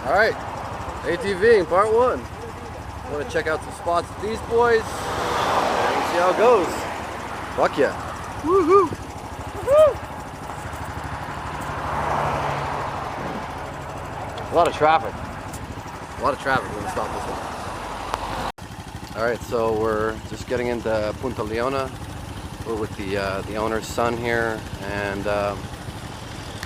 Alright, ATVing part 1. I'm going to check out some spots with these boys and see how it goes. Fuck yeah. Woohoo! Woohoo! A lot of traffic. A lot of traffic. We're going to stop this one. Alright, so we're just getting into Punta Leona. We're with the owner's son here, and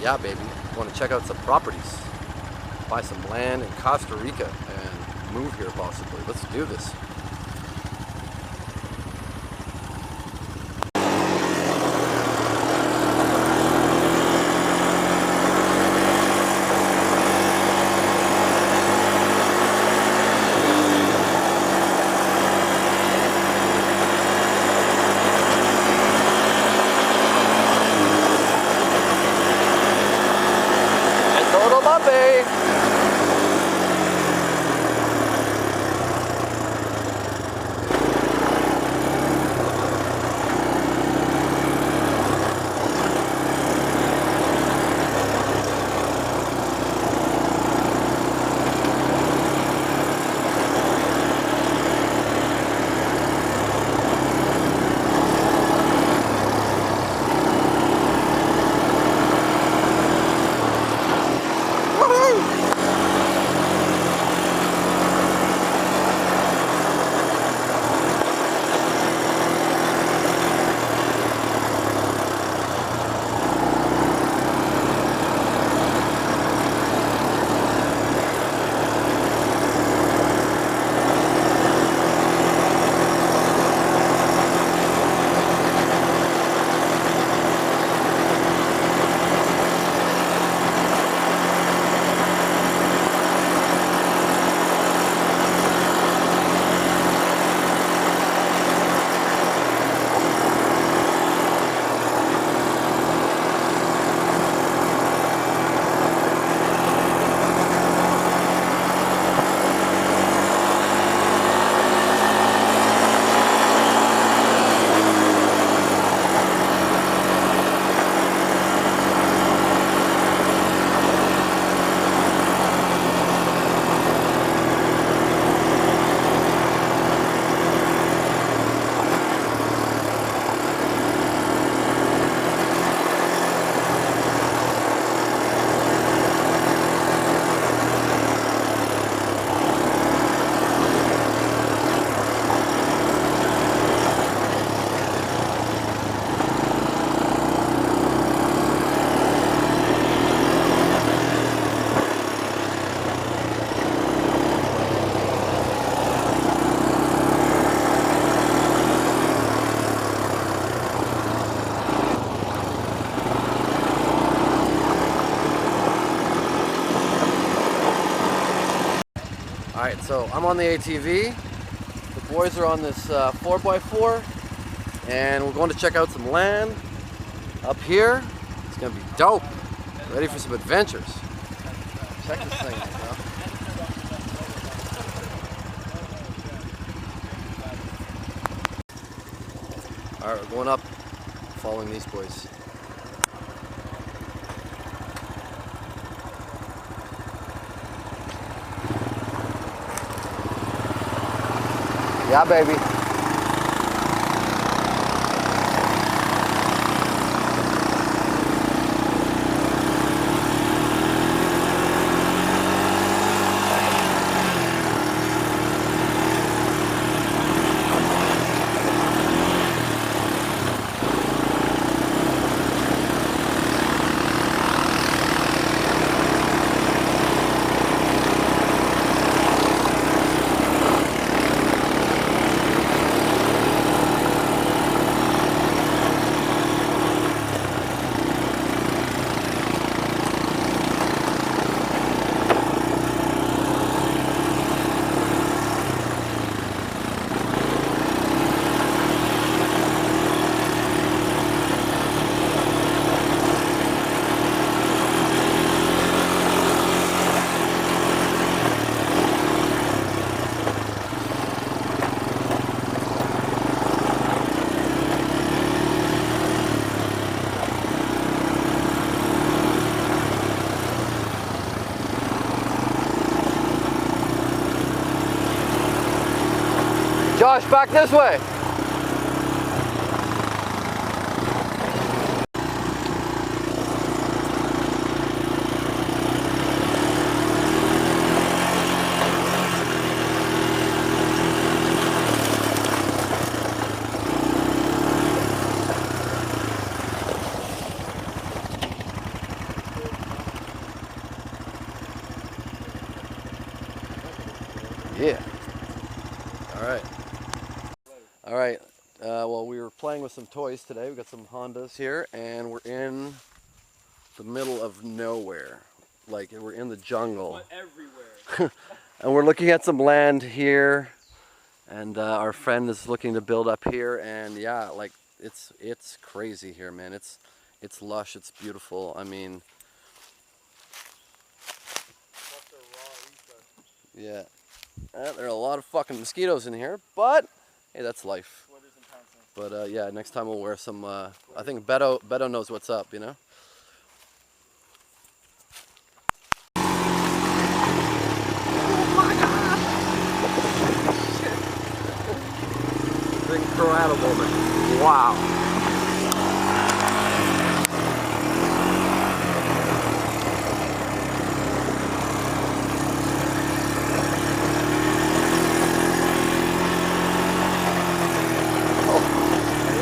yeah, baby, want to check out some properties. Buy some land in Costa Rica and move here possibly. Let's do this. Alright, so I'm on the ATV, the boys are on this 4x4, and we're going to check out some land up here. It's going to be dope. Ready for some adventures. Check this thing out, bro. Alright, we're going up, following these boys. Yeah, baby. Josh, back this way. Yeah. All right. All right. Well, we were playing with some toys today. We got some Hondas here, and we're in the middle of nowhere. Like, we're in the jungle. But everywhere. And we're looking at some land here, and our friend is looking to build up here. And yeah, like it's crazy here, man. It's lush. It's beautiful. I mean, yeah. There are a lot of fucking mosquitoes in here, but hey, that's life. But yeah, next time we'll wear some. I think Beto knows what's up, you know. Oh my God! It's incredible, man. Wow.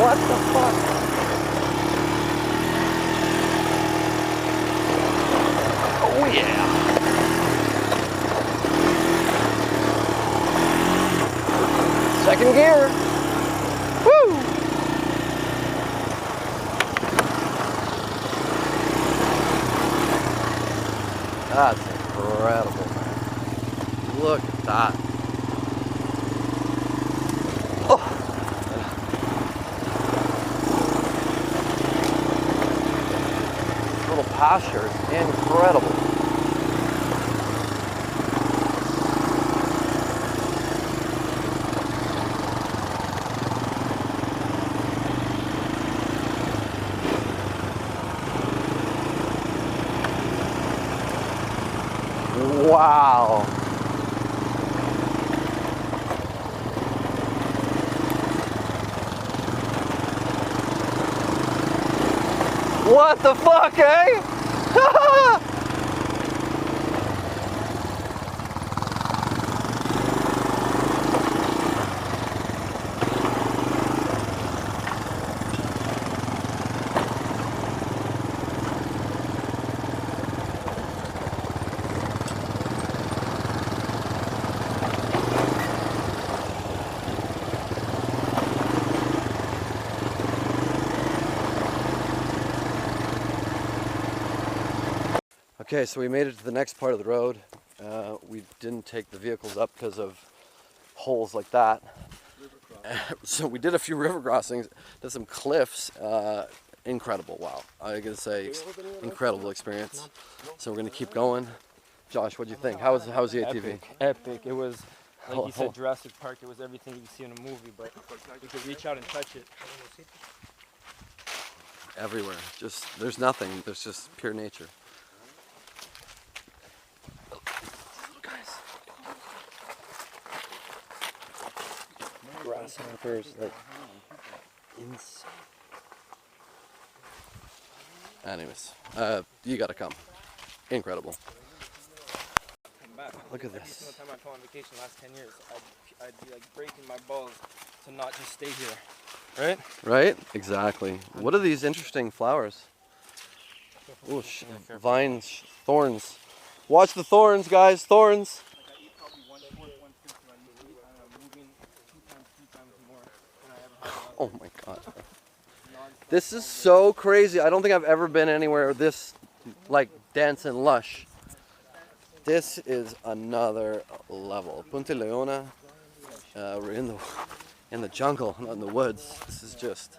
What the fuck? Oh yeah! Second gear! Woo! That's incredible, man. Look at that. Pasture is incredible. Wow. What the fuck, eh? Okay, so we made it to the next part of the road. We didn't take the vehicles up because of holes like that. So we did a few river crossings, did some cliffs. Incredible, wow. I gotta say, incredible experience. So we're gonna keep going. Josh, what do you think? How was the ATV? Epic. It was, like you said, Jurassic Park. It was everything you see in a movie, but you could reach out and touch it. Everywhere. Just, there's nothing. There's just pure nature. Grasshoppers, like insane. Anyways, you gotta come. Incredible. Look at this. Every single time I come on vacation the last 10 years, I'd be like breaking my balls to not just stay here. Right? Right? Exactly. What are these interesting flowers? Oh, vines, thorns. Watch the thorns, guys. Thorns. Oh my God. This is so crazy. I don't think I've ever been anywhere this like dense and lush. This is another level. Punta Leona. We're in the jungle, not in the woods. This is just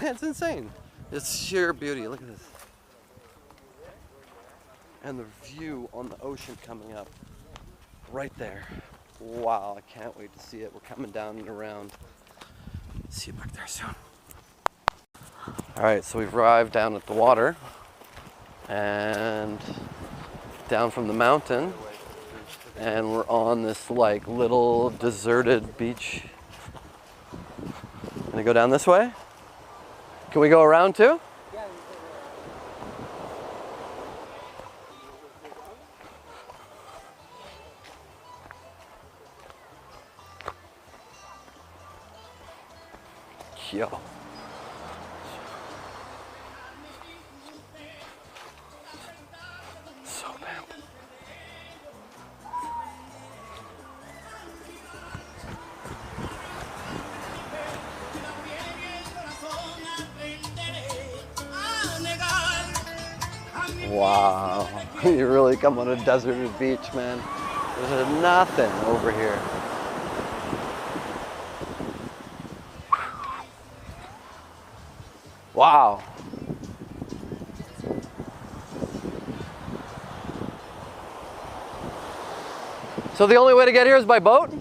it's insane. It's sheer beauty. Look at this. And the view on the ocean coming up right there. Wow, I can't wait to see it. We're coming down and around. See you back there soon. All right, so we've arrived down at the water and down from the mountain. And we're on this like little deserted beach. Gonna go down this way? Can we go around too? Yo. So bad. Wow. You really come on a deserted beach, man. There's nothing over here. Wow. So the only way to get here is by boat?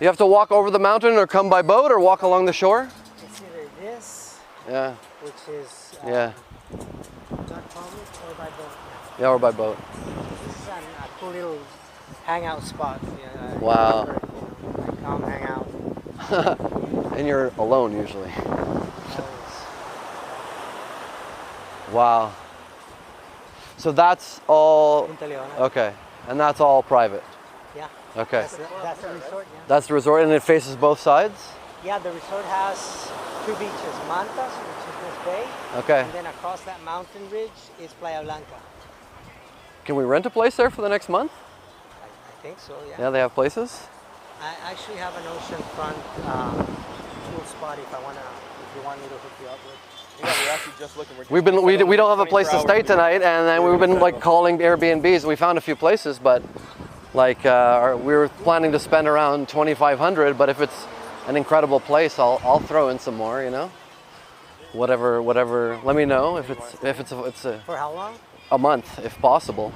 You have to walk over the mountain or come by boat or walk along the shore? It's either this, Yeah. which is Yeah. not public, or by boat. Yeah, or by boat. This is a cool little hangout spot. Yeah, Wow. Like come hang out. And you're alone usually. Always. Wow. So that's all, Punta Leona. okay. And that's all private. Yeah. Okay. That's the resort. Yeah. That's the resort and it faces both sides? Yeah, the resort has two beaches: Mantas, which is this bay, Okay. and then across that mountain ridge is Playa Blanca. Can we rent a place there for the next month? I think so. Yeah. Yeah, they have places? I actually have an oceanfront pool spot if you want me to hook you up with. Yeah, we're actually just looking. We don't have a place to stay tonight, and then we've been like calling Airbnbs. We found a few places, but like we were planning to spend around $2,500. But if it's an incredible place, I'll throw in some more. You know, whatever. Let me know if it's For how long? a month, if possible.